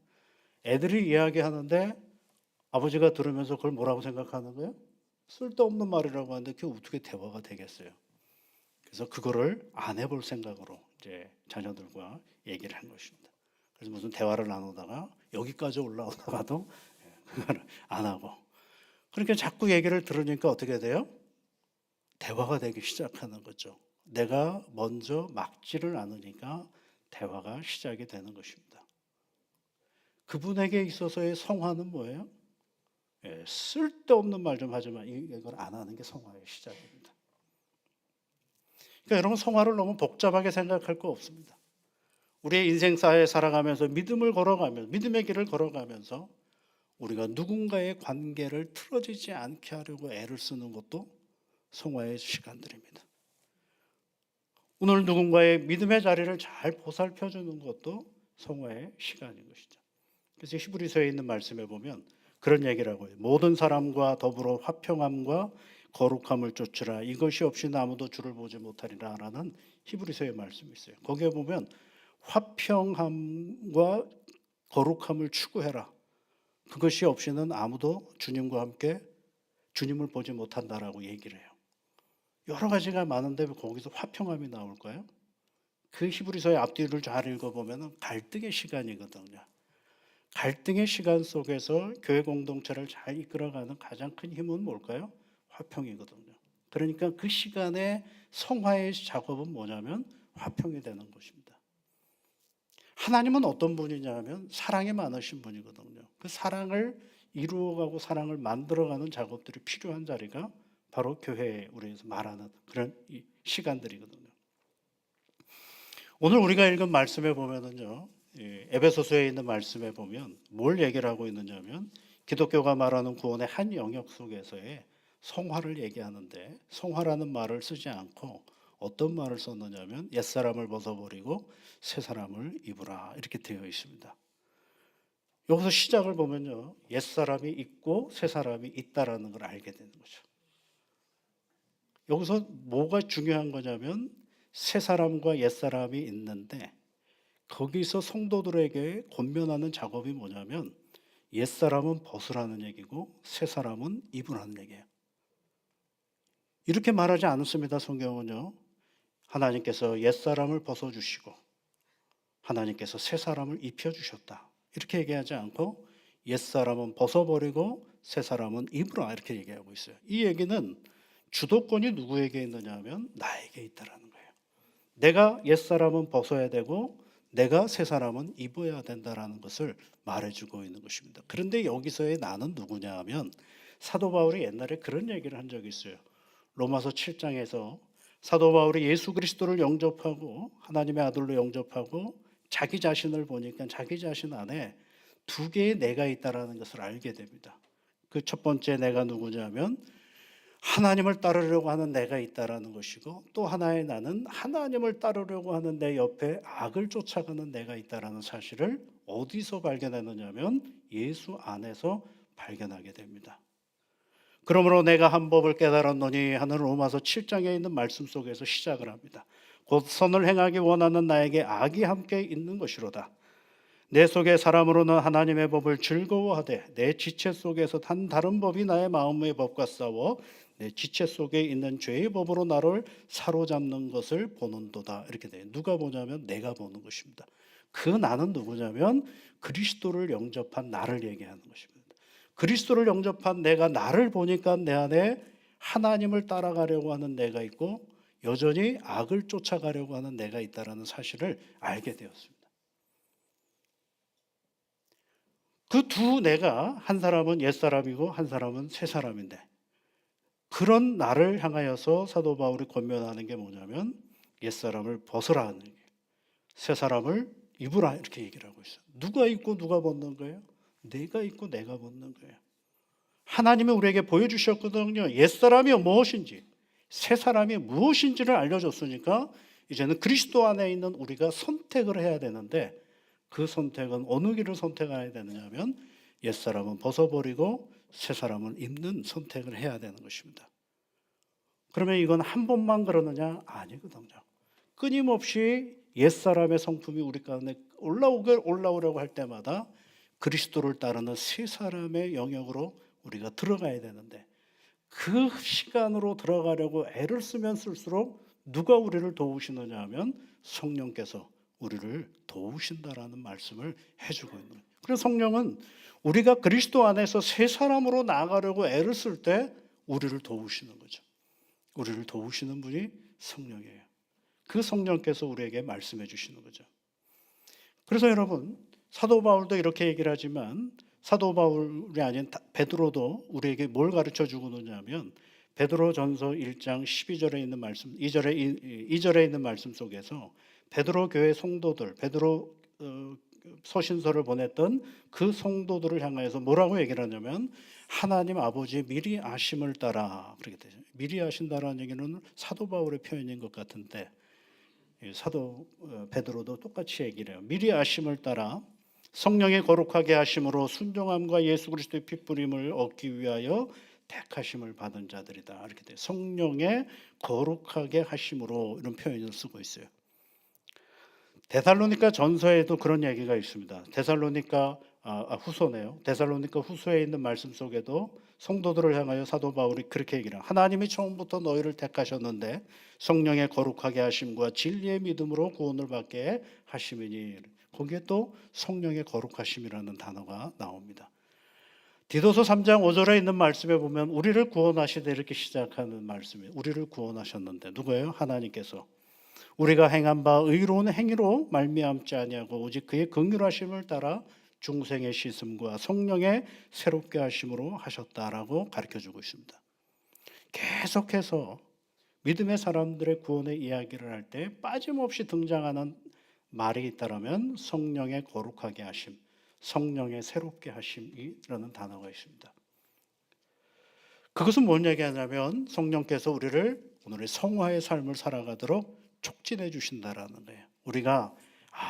[SPEAKER 1] 애들이 이야기하는데 아버지가 들으면서 그걸 뭐라고 생각하는 거예요? 쓸데없는 말이라고 하는데 그게 어떻게 대화가 되겠어요? 그래서 그거를 안 해볼 생각으로 이제 자녀들과 얘기를 한 것입니다. 그래서 무슨 대화를 나누다가 여기까지 올라오다가도 그거를 안 하고 그러니까 자꾸 얘기를 들으니까 어떻게 돼요? 대화가 되기 시작하는 거죠. 내가 먼저 막지를 않으니까 대화가 시작이 되는 것입니다. 그분에게 있어서의 성화는 뭐예요? 쓸데없는 말 좀 하지 마. 이걸 안 하는 게 성화의 시작입니다. 그러니까 여러분 성화를 너무 복잡하게 생각할 거 없습니다. 우리의 인생사에 살아가면서 믿음을 걸어가면서 믿음의 길을 걸어가면서 우리가 누군가의 관계를 틀어지지 않게 하려고 애를 쓰는 것도 성화의 시간들입니다. 오늘 누군가의 믿음의 자리를 잘 보살펴 주는 것도 성화의 시간인 것이죠. 그래서 히브리서에 있는 말씀에 보면 그런 얘기를 하고 모든 사람과 더불어 화평함과 거룩함을 쫓으라 이것이 없이는 아무도 주를 보지 못하리라 라는 히브리서의 말씀이 있어요. 거기에 보면 화평함과 거룩함을 추구해라. 그것이 없이는 아무도 주님과 함께 주님을 보지 못한다라고 얘기를 해요. 여러 가지가 많은데 왜 거기서 화평함이 나올까요? 그 히브리서의 앞뒤를 잘 읽어보면 갈등의 시간이거든요. 갈등의 시간 속에서 교회 공동체를 잘 이끌어가는 가장 큰 힘은 뭘까요? 화평이거든요. 그러니까 그 시간에 성화의 작업은 뭐냐면 화평이 되는 것입니다. 하나님은 어떤 분이냐면 사랑이 많으신 분이거든요. 그 사랑을 이루어가고 사랑을 만들어가는 작업들이 필요한 자리가 바로 교회에 우리에서 말하는 그런 시간들이거든요. 오늘 우리가 읽은 말씀에 보면은요, 에베소서에 있는 말씀에 보면 뭘 얘기를 하고 있느냐면 기독교가 말하는 구원의 한 영역 속에서의 성화를 얘기하는데 성화라는 말을 쓰지 않고 어떤 말을 썼느냐면 옛사람을 벗어버리고 새사람을 입으라 이렇게 되어 있습니다. 여기서 시작을 보면요, 옛사람이 있고 새사람이 있다라는 걸 알게 되는 거죠. 여기서 뭐가 중요한 거냐면 새사람과 옛사람이 있는데 거기서 성도들에게 권면하는 작업이 뭐냐면 옛사람은 벗으라는 얘기고 새사람은 입으라는 얘기예요. 이렇게 말하지 않습니다. 성경은요. 하나님께서 옛사람을 벗어주시고 하나님께서 새사람을 입혀주셨다. 이렇게 얘기하지 않고 옛사람은 벗어버리고 새사람은 입으라 이렇게 얘기하고 있어요. 이 얘기는 주도권이 누구에게 있느냐 하면 나에게 있다라는 거예요. 내가 옛사람은 벗어야 되고 내가 새사람은 입어야 된다라는 것을 말해주고 있는 것입니다. 그런데 여기서의 나는 누구냐 하면 사도 바울이 옛날에 그런 얘기를 한 적이 있어요. 로마서 7장에서 사도 바울이 예수 그리스도를 영접하고 하나님의 아들로 영접하고 자기 자신을 보니까 자기 자신 안에 두 개의 내가 있다라는 것을 알게 됩니다. 그 첫 번째 내가 누구냐면 하나님을 따르려고 하는 내가 있다라는 것이고, 또 하나의 나는 하나님을 따르려고 하는 내 옆에 악을 쫓아가는 내가 있다라는 사실을 어디서 발견했느냐면 예수 안에서 발견하게 됩니다. 그러므로 내가 한 법을 깨달았노니 하는 로마서 7장에 있는 말씀 속에서 시작을 합니다. 곧 선을 행하기 원하는 나에게 악이 함께 있는 것이로다. 내 속의 사람으로는 하나님의 법을 즐거워하되 내 지체 속에서 단 다른 법이 나의 마음의 법과 싸워 내 지체 속에 있는 죄의 법으로 나를 사로잡는 것을 보는도다. 이렇게 돼요. 누가 보냐면 내가 보는 것입니다. 그 나는 누구냐면 그리스도를 영접한 나를 얘기하는 것입니다. 그리스도를 영접한 내가 나를 보니까 내 안에 하나님을 따라가려고 하는 내가 있고 여전히 악을 쫓아가려고 하는 내가 있다는 사실을 알게 되었습니다. 그 두 내가, 한 사람은 옛사람이고 한 사람은 새사람인데, 그런 나를 향하여서 사도 바울이 권면하는 게 뭐냐면 옛사람을 벗으라 하는 거예요. 새사람을 입으라 이렇게 얘기를 하고 있어요. 누가 입고 누가 벗는 거예요? 내가 입고 내가 벗는 거예요. 하나님이 우리에게 보여주셨거든요. 옛사람이 무엇인지, 새사람이 무엇인지를 알려줬으니까 이제는 그리스도 안에 있는 우리가 선택을 해야 되는데, 그 선택은 어느 길을 선택해야 되느냐면 옛사람은 벗어버리고 새사람을 입는 선택을 해야 되는 것입니다. 그러면 이건 한 번만 그러느냐? 아니거든요. 끊임없이 옛사람의 성품이 우리 가운데 올라오려고 할 때마다 그리스도를 따르는 새 사람의 영역으로 우리가 들어가야 되는데, 그 시간으로 들어가려고 애를 쓰면 쓸수록 누가 우리를 도우시느냐 하면 성령께서 우리를 도우신다라는 말씀을 해주고 있는 거예요. 그래서 성령은 우리가 그리스도 안에서 새 사람으로 나아가려고 애를 쓸 때 우리를 도우시는 거죠. 우리를 도우시는 분이 성령이에요. 그 성령께서 우리에게 말씀해 주시는 거죠. 그래서 여러분, 사도 바울도 이렇게 얘기를 하지만 사도 바울이 아닌 베드로도 우리에게 뭘 가르쳐 주고느냐면 베드로전서 1장 12절에 있는 말씀, 2절에 있는 말씀 속에서 베드로 교회 성도들, 베드로 서신서를 보냈던 그 성도들을 향하여서 뭐라고 얘기를 하냐면 하나님 아버지 미리 아심을 따라, 그렇게 되죠. 미리 아신다라는 얘기는 사도 바울의 표현인 것 같은데 사도 베드로도 똑같이 얘기를 해요. 미리 아심을 따라 성령의 거룩하게 하심으로 순종함과 예수 그리스도의 핏부림을 얻기 위하여 택하심을 받은 자들이다. 이렇게 돼요. 성령의 거룩하게 하심으로 이런 표현을 쓰고 있어요. 데살로니가 전서에도 그런 얘기가 있습니다. 데살로니가 후서네요. 데살로니가 후서에 있는 말씀 속에도 성도들을 향하여 사도 바울이 그렇게 얘기를 해요. 하나님이 처음부터 너희를 택하셨는데 성령의 거룩하게 하심과 진리의 믿음으로 구원을 받게 하심이니, 거기에 또 성령의 거룩하심이라는 단어가 나옵니다. 디도서 3장 5절에 있는 말씀에 보면 우리를 구원하시되 이렇게 시작하는 말씀이에요. 우리를 구원하셨는데 누구예요? 하나님께서. 우리가 행한 바 의로운 행위로 말미암지 아니하고 오직 그의 긍휼하심을 따라 중생의 씻음과 성령의 새롭게 하심으로 하셨다라고 가르쳐주고 있습니다. 계속해서 믿음의 사람들의 구원의 이야기를 할 때 빠짐없이 등장하는 말이 있다라면 성령의 거룩하게 하심, 성령의 새롭게 하심이라는 단어가 있습니다. 그것은 뭔 얘기하냐면 성령께서 우리를 오늘의 성화의 삶을 살아가도록 촉진해 주신다라는 거예요. 우리가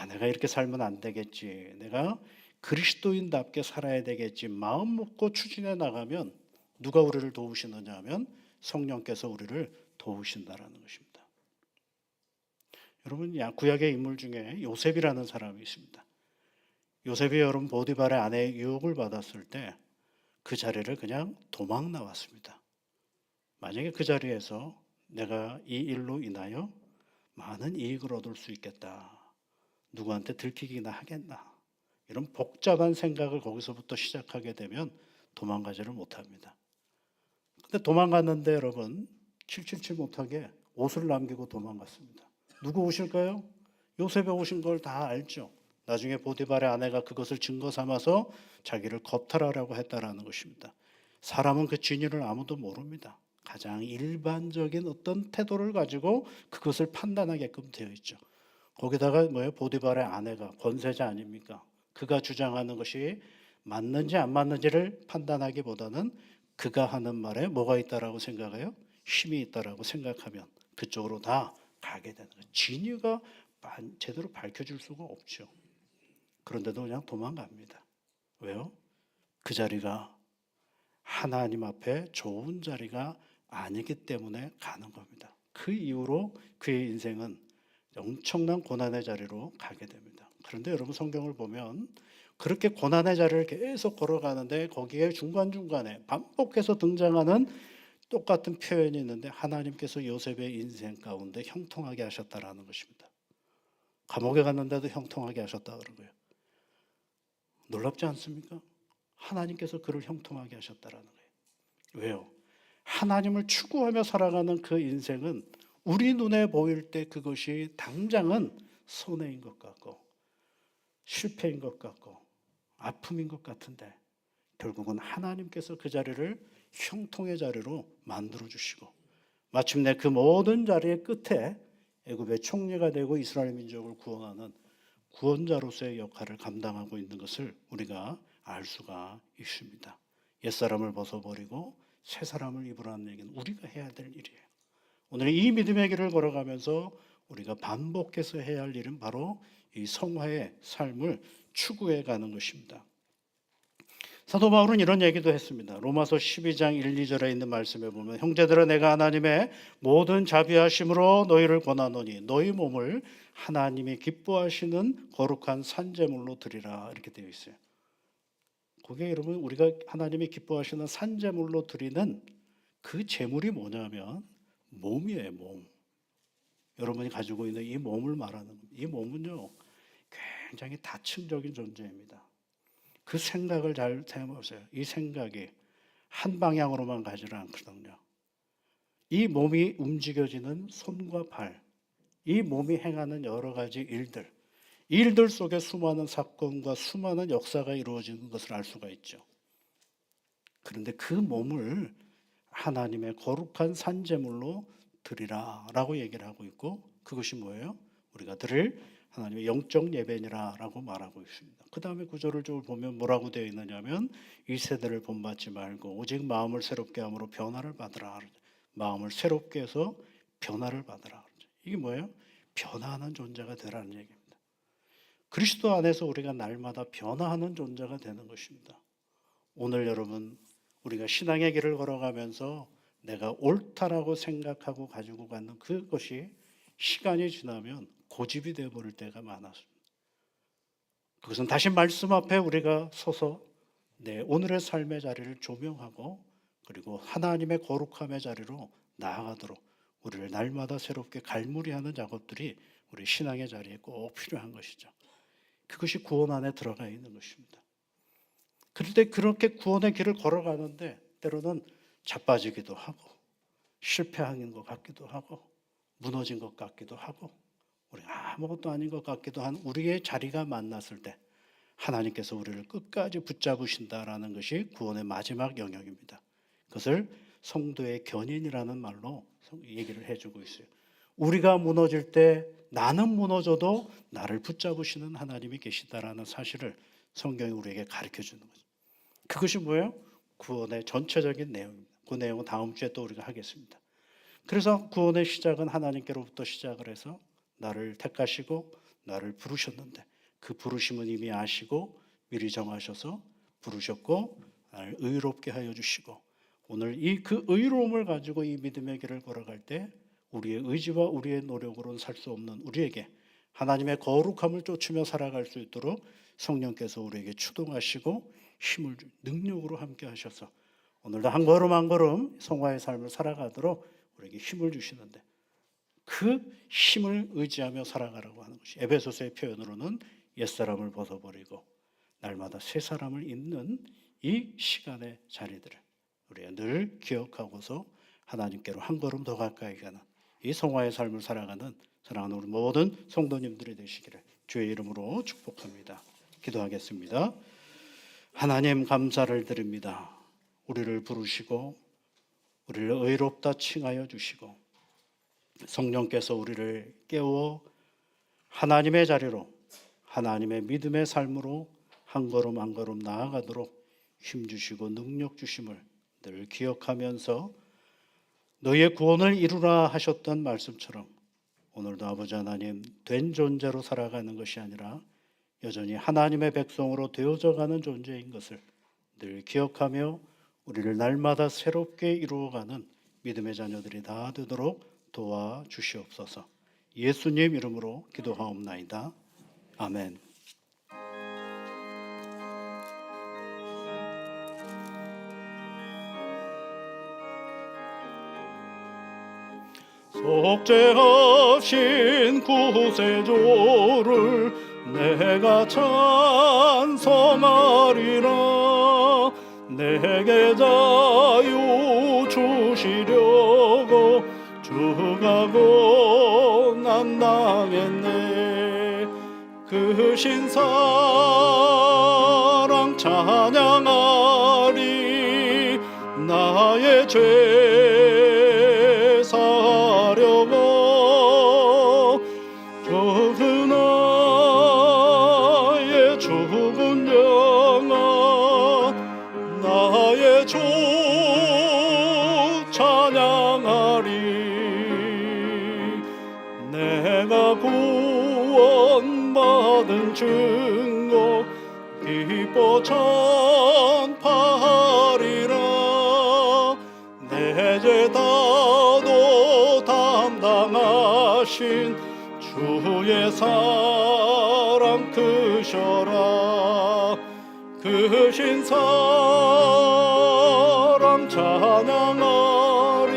[SPEAKER 1] 내가 이렇게 살면 안 되겠지, 내가 그리스도인답게 살아야 되겠지 마음 먹고 추진해 나가면 누가 우리를 도우시느냐 하면 성령께서 우리를 도우신다라는 것입니다. 여러분, 구약의 인물 중에 요셉이라는 사람이 있습니다. 요셉이 여러분 보디발의 아내의 유혹을 받았을 때 그 자리를 그냥 도망 나왔습니다. 만약에 그 자리에서 내가 이 일로 인하여 많은 이익을 얻을 수 있겠다, 누구한테 들키기나 하겠나, 이런 복잡한 생각을 거기서부터 시작하게 되면 도망가지를 못합니다. 근데 도망갔는데 여러분 777 못하게 옷을 남기고 도망갔습니다. 누구 옷일까요? 요셉의 옷인 걸 다 알죠. 나중에 보디발의 아내가 그것을 증거 삼아서 자기를 겁탈하라고 했다라는 것입니다. 사람은 그 진위를 아무도 모릅니다. 가장 일반적인 어떤 태도를 가지고 그것을 판단하게끔 되어 있죠. 거기다가 뭐예요? 보디발의 아내가 권세자 아닙니까? 그가 주장하는 것이 맞는지 안 맞는지를 판단하기보다는 그가 하는 말에 뭐가 있다라고 생각해요? 힘이 있다라고 생각하면 그쪽으로 다 가게 되는 거예요. 진위가 제대로 밝혀질 수가 없죠. 그런데도 그냥 도망갑니다. 왜요? 그 자리가 하나님 앞에 좋은 자리가 아니기 때문에 가는 겁니다. 그 이후로 그의 인생은 엄청난 고난의 자리로 가게 됩니다. 그런데 여러분 성경을 보면 그렇게 고난의 자리를 계속 걸어가는데 거기에 중간중간에 반복해서 등장하는 똑같은 표현이 있는데 하나님께서 요셉의 인생 가운데 형통하게 하셨다라는 것입니다. 감옥에 갔는데도 형통하게 하셨다 그런 거예요. 놀랍지 않습니까? 하나님께서 그를 형통하게 하셨다라는 거예요. 왜요? 하나님을 추구하며 살아가는 그 인생은 우리 눈에 보일 때 그것이 당장은 손해인 것 같고 실패인 것 같고 아픔인 것 같은데 결국은 하나님께서 그 자리를 형통의 자리로 만들어 주시고 마침내 그 모든 자리의 끝에 애굽의 총리가 되고 이스라엘 민족을 구원하는 구원자로서의 역할을 감당하고 있는 것을 우리가 알 수가 있습니다. 옛사람을 벗어버리고 새 사람을 입으라는 얘기는 우리가 해야 될 일이에요. 오늘 이 믿음의 길을 걸어가면서 우리가 반복해서 해야 할 일은 바로 이 성화의 삶을 추구해 가는 것입니다. 사도 바울은 이런 얘기도 했습니다. 로마서 12장 1, 2절에 있는 말씀에 보면 형제들아 내가 하나님의 모든 자비하심으로 너희를 권하노니 너희 몸을 하나님이 기뻐하시는 거룩한 산제물로 드리라 이렇게 되어 있어요. 그게 여러분 우리가 하나님이 기뻐하시는 산제물로 드리는 그 제물이 뭐냐면 몸이에요. 몸. 여러분이 가지고 있는 이 몸을 말하는 겁니다. 이 몸은요 굉장히 다층적인 존재입니다. 그 생각을 잘 해보세요. 이 생각이 한 방향으로만 가지를 않거든요. 이 몸이 움직여지는 손과 발, 이 몸이 행하는 여러 가지 일들, 일들 속에 수많은 사건과 수많은 역사가 이루어지는 것을 알 수가 있죠. 그런데 그 몸을 하나님의 거룩한 산제물로 드리라라고 얘기를 하고 있고 그것이 뭐예요? 우리가 드릴 하나님의 영적 예배니라라고 말하고 있습니다. 그 다음에 구절을 좀 보면 뭐라고 되어 있느냐면 이 세대를 본받지 말고 오직 마음을 새롭게 함으로 변화를 받으라. 마음을 새롭게 해서 변화를 받으라. 이게 뭐예요? 변화하는 존재가 되라는 얘기입니다. 그리스도 안에서 우리가 날마다 변화하는 존재가 되는 것입니다. 오늘 여러분 우리가 신앙의 길을 걸어가면서 내가 옳다라고 생각하고 가지고 가는 그것이 시간이 지나면 고집이 되어버릴 때가 많았습니다. 그것은 다시 말씀 앞에 우리가 서서 내 오늘의 삶의 자리를 조명하고 그리고 하나님의 거룩함의 자리로 나아가도록 우리를 날마다 새롭게 갈무리하는 작업들이 우리 신앙의 자리에 꼭 필요한 것이죠. 그것이 구원 안에 들어가 있는 것입니다. 그런데 그렇게 구원의 길을 걸어가는데 때로는 자빠지기도 하고 실패한 것 같기도 하고 무너진 것 같기도 하고 우리가 아무것도 아닌 것 같기도 한 우리의 자리가 만났을 때 하나님께서 우리를 끝까지 붙잡으신다라는 것이 구원의 마지막 영역입니다. 그것을 성도의 견인이라는 말로 얘기를 해주고 있어요. 우리가 무너질 때 나는 무너져도 나를 붙잡으시는 하나님이 계시다라는 사실을 성경이 우리에게 가르쳐 주는 거죠. 그것이 뭐예요? 구원의 전체적인 내용입니다. 그 내용은 다음 주에 또 우리가 하겠습니다. 그래서 구원의 시작은 하나님께로부터 시작을 해서 나를 택하시고 나를 부르셨는데 그 부르심은 이미 아시고 미리 정하셔서 부르셨고 나를 의롭게 하여 주시고 오늘 이 그 의로움을 가지고 이 믿음의 길을 걸어갈 때 우리의 의지와 우리의 노력으로는 살 수 없는 우리에게 하나님의 거룩함을 쫓으며 살아갈 수 있도록 성령께서 우리에게 추동하시고 힘을 능력으로 함께 하셔서 오늘도 한 걸음 한 걸음 성화의 삶을 살아가도록 우리에게 힘을 주시는데 그 힘을 의지하며 살아가라고 하는 것이 에베소서의 표현으로는 옛사람을 벗어버리고 날마다 새 사람을 입는 이 시간의 자리들을 우리가 늘 기억하고서 하나님께로 한 걸음 더 가까이 가는 이 성화의 삶을 살아가는 사랑하는 우리 모든 성도님들이 되시기를 주의 이름으로 축복합니다. 기도하겠습니다. 하나님 감사를 드립니다. 우리를 부르시고 우리를 의롭다 칭하여 주시고 성령께서 우리를 깨워 하나님의 자리로 하나님의 믿음의 삶으로 한 걸음 한 걸음 나아가도록 힘주시고 능력 주심을 늘 기억하면서 너의 구원을 이루라 하셨던 말씀처럼 오늘도 아버지 하나님 된 존재로 살아가는 것이 아니라 여전히 하나님의 백성으로 되어져가는 존재인 것을 늘 기억하며 우리를 날마다 새롭게 이루어가는 믿음의 자녀들이 다 되도록 도와주시옵소서. 예수님 이름으로 기도하옵나이다. 아멘. 속죄하신 구세주를 내가 찬송하리라. 내게 자유 주시려고 주가 고난당했네. 그 신사랑 찬양하리. 나의 죄 사려고 그 나의 죽은 영혼 나의 주 찬양하리. 내가 구원받은 증거 기뻐 전파하리라. 내 죄 다도 담당하신 주의 사랑 크셔라. 크신 사랑 찬양하리.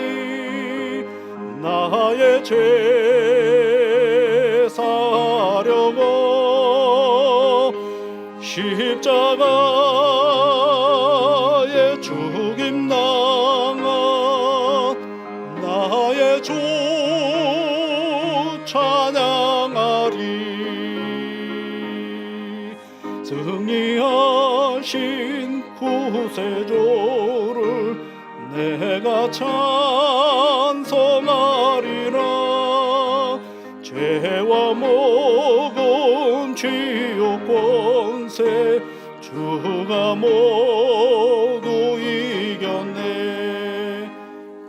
[SPEAKER 1] 나의 죄 사려고 십자가에 죽임 당한 나의 주 찬양하리. 승리하신 구세주를 내가 찬송하리라. 죄와 모금 지옥 권세 주가 모두 이겼네.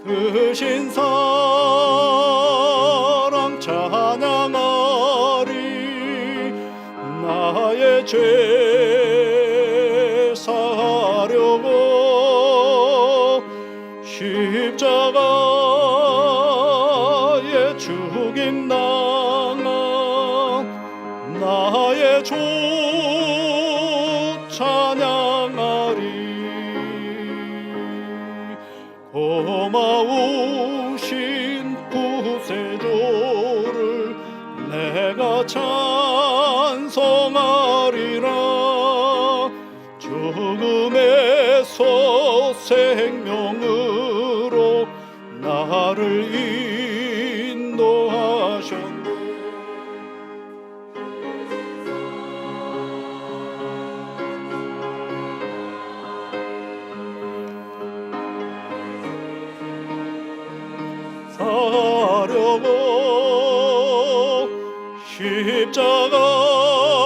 [SPEAKER 1] 그 신사랑 찬양하리. 나의 죄 사려고 십자가에 죽임 당한 나의 주 찬양하리. 고마우신 구세주를 내가 찬송하리라. 죽음에서 생명으로 나를 인도하셨네. 사려고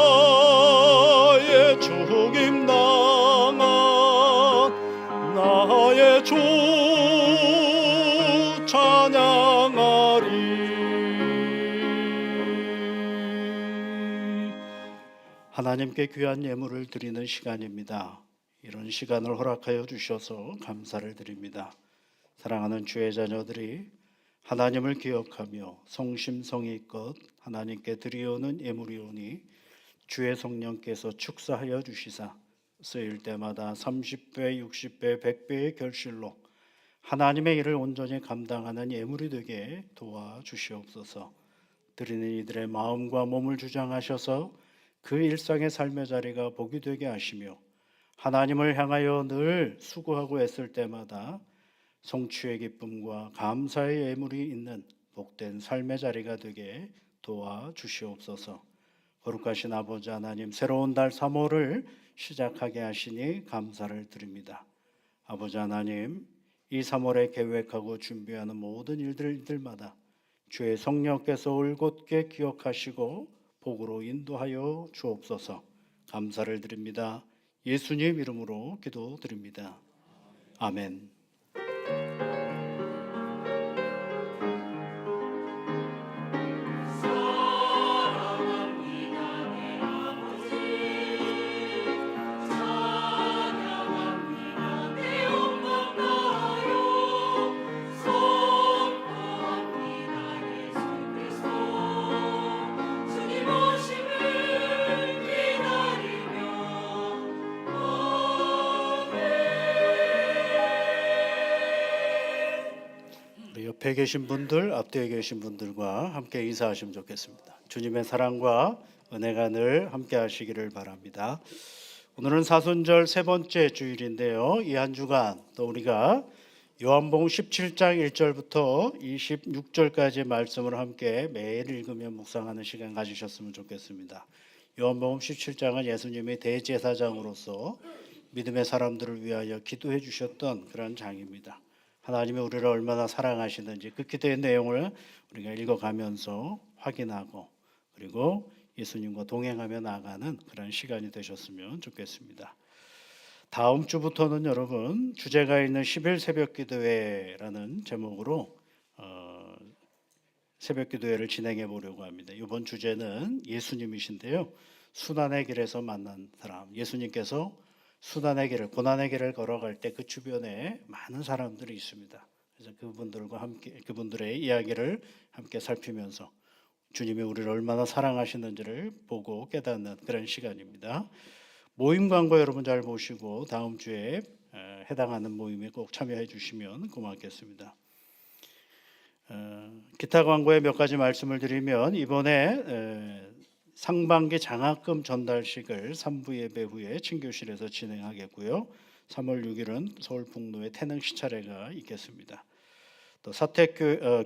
[SPEAKER 1] 십자가에 죽임 당한 나의 주 찬양하리. 하나님께 귀한 예물을 드리는 시간입니다. 이런 시간을 허락하여 주셔서 감사를 드립니다. 사랑하는 주의 자녀들이 하나님을 기억하며 성심성의껏 하나님께 드리오는 예물이오니 주의 성령께서 축사하여 주시사 쓰일 때마다 30배, 60배, 100배의 결실로 하나님의 일을 온전히 감당하는 예물이 되게 도와주시옵소서. 드리는 이들의 마음과 몸을 주장하셔서 그 일상의 삶의 자리가 복이 되게 하시며 하나님을 향하여 늘 수고하고 애쓸 때마다 성취의 기쁨과 감사의 예물이 있는 복된 삶의 자리가 되게 도와주시옵소서. 거룩하신 아버지 하나님, 새로운 달 3월을 시작하게 하시니 감사를 드립니다. 아버지 하나님, 이 3월에 계획하고 준비하는 모든 일들마다 주의 성령께서 올곧게 기억하시고 복으로 인도하여 주옵소서. 감사를 드립니다. 예수님 이름으로 기도드립니다. 아멘. 옆에 계신 분들, 앞뒤에 계신 분들과 함께 인사하시면 좋겠습니다. 주님의 사랑과 은혜가 늘 함께 하시기를 바랍니다. 오늘은 사순절 세 번째 주일인데요. 이 한 주간 또 우리가 요한복음 17장 1절부터 26절까지의 말씀을 함께 매일 읽으며 묵상하는 시간 가지셨으면 좋겠습니다. 요한복음 17장은 예수님이 대제사장으로서 믿음의 사람들을 위하여 기도해 주셨던 그런 장입니다. 하나님이 우리를 얼마나 사랑하시는지 그 기도의 내용을 우리가 읽어가면서 확인하고 그리고 예수님과 동행하며 나아가는 그런 시간이 되셨으면 좋겠습니다. 다음 주부터는 여러분 주제가 있는 10일 새벽기도회라는 제목으로 새벽기도회를 진행해 보려고 합니다. 이번 주제는 예수님이신데요. 순환의 길에서 만난 사람, 예수님께서 수단의 길을, 고난의 길을 걸어갈 때 그 주변에 많은 사람들이 있습니다. 그래서 그분들과 함께 그분들의 이야기를 함께 살피면서 주님이 우리를 얼마나 사랑하시는지를 보고 깨닫는 그런 시간입니다. 모임 광고 여러분 잘 보시고 다음 주에 해당하는 모임에 꼭 참여해 주시면 고맙겠습니다. 기타 광고에 몇 가지 말씀을 드리면 이번에 상반기 장학금 전달식을 3부 예배 후에 친교실에서 진행하겠고요. 3월 6일은 서울 북로에 태능 시차례가 있겠습니다. 또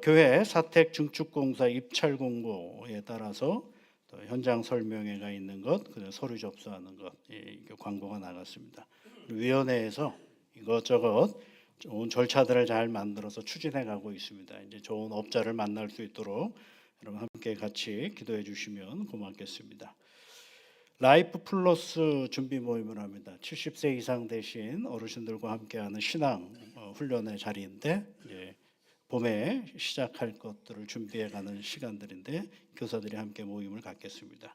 [SPEAKER 1] 교회 사택 증축공사 입찰 공고에 따라서 또 현장 설명회가 있는 것, 서류 접수하는 것, 광고가 나갔습니다. 위원회에서 이것저것 좋은 절차들을 잘 만들어서 추진해 가고 있습니다. 이제 좋은 업자를 만날 수 있도록 여러분 함께 같이 기도해 주시면 고맙겠습니다. 라이프 플러스 준비 모임을 합니다. 70세 이상 되신 어르신들과 함께하는 신앙 훈련의 자리인데 봄에 시작할 것들을 준비해가는 시간들인데 교사들이 함께 모임을 갖겠습니다.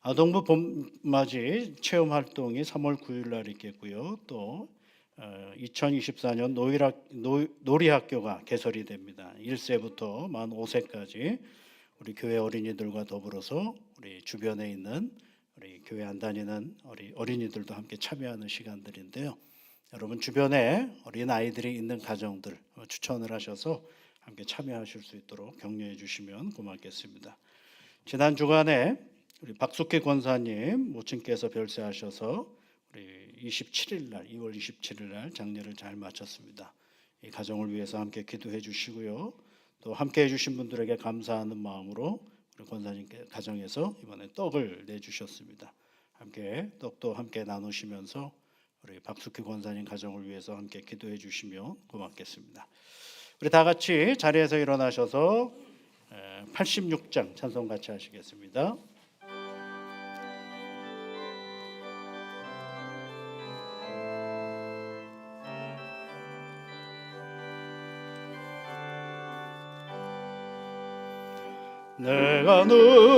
[SPEAKER 1] 아동부 봄맞이 체험 활동이 3월 9일 날 있겠고요. 또 2024년 놀이학교가 개설이 됩니다. 1세부터 만 5세까지 우리 교회 어린이들과 더불어서 우리 주변에 있는 우리 교회 안 다니는 어린이들도 함께 참여하는 시간들인데요. 여러분 주변에 어린 아이들이 있는 가정들 추천을 하셔서 함께 참여하실 수 있도록 격려해 주시면 고맙겠습니다. 지난 주간에 우리 박숙희 권사님 모친께서 별세하셔서 우리 27일 날 2월 27일 날 장례를 잘 마쳤습니다. 이 가정을 위해서 함께 기도해 주시고요. 또 함께 해주신 분들에게 감사하는 마음으로 우리 권사님께 가정에서 이번에 떡을 내주셨습니다. 함께 떡도 함께 나누시면서 우리 박숙희 권사님 가정을 위해서 함께 기도해 주시면 고맙겠습니다. 우리 다 같이 자리에서 일어나셔서 86장 찬송 같이 하시겠습니다. 내가 늘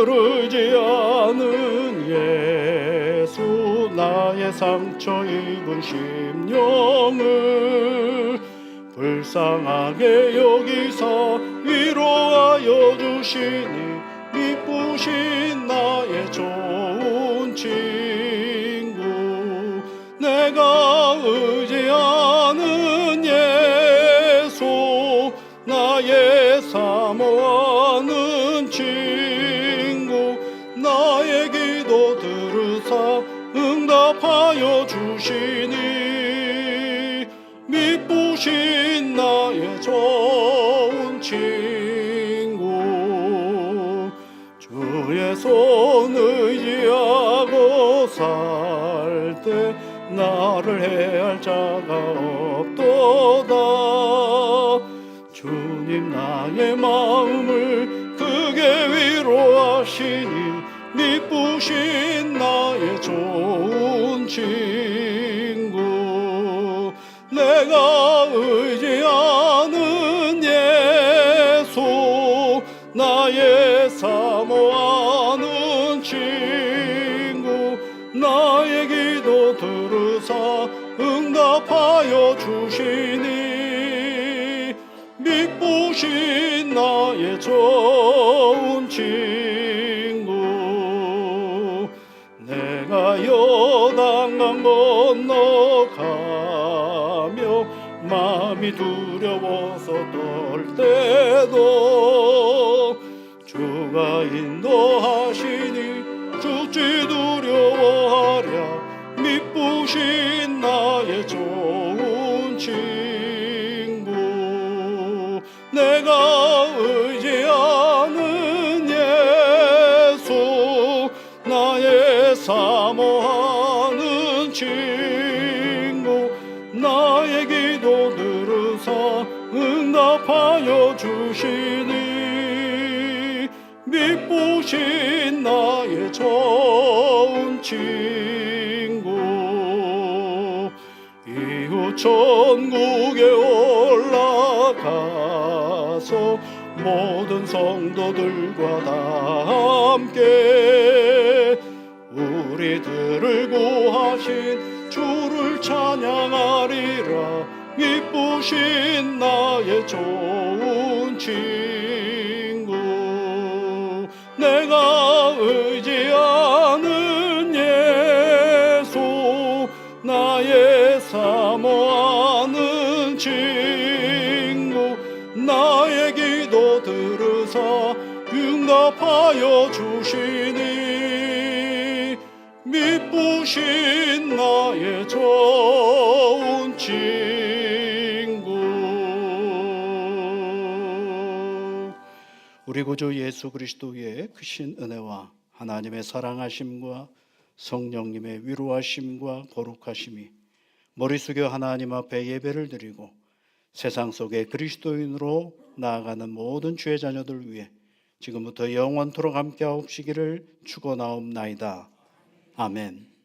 [SPEAKER 1] 의지하는 예수 나의 상처 입은 심령을 불쌍하게 여기서 위로하여 주시니 기쁘신 나의 좋은 친구 내가 의지하는 예수 나의 사모하는 친구 나의 기도 주시니 미쁘신 나의 좋은 친구 주의 손 의지하고 살 때 나를 해할 자가 없도다. 주님 나의 마음을 크게 위로하시니 미쁘신 나의 좋은 친구 내가 의지하는 예수 나의 사모하는 친구 나의 기도 들으사 응답하여 주시니 미쁘신 나의 좋은 친구 내가 요단강 건너가며 마음이 두려워서 떨 때도 주가 인도하시니 죽지 두려워하랴 미쁘신 나의 좋은 친구 내가 의지하는 예수 나의 사모하는 친구 나의 기도 들으사 응답하여 주시니 미쁘신 나의 좋은 친구 이후 천국에 올라가서 모든 성도들과 다 함께 우리들을 구하신 주를 찬양하리라 미쁘신 나의 좋은 친구 내가 의지하는 예수 나의 사모하는 친구 나의 기도 들으사 응답하여 주시니 미쁘신 나의 좋은 친구 우리 구주 예수 그리스도의 크신 은혜와 하나님의 사랑하심과 성령님의 위로하심과 거룩하심이 머리 숙여 하나님 앞에 예배를 드리고 세상 속에 그리스도인으로 나아가는 모든 주의 자녀들 위해 지금부터 영원토록 함께하옵시기를 축원하옵나이다. 아멘.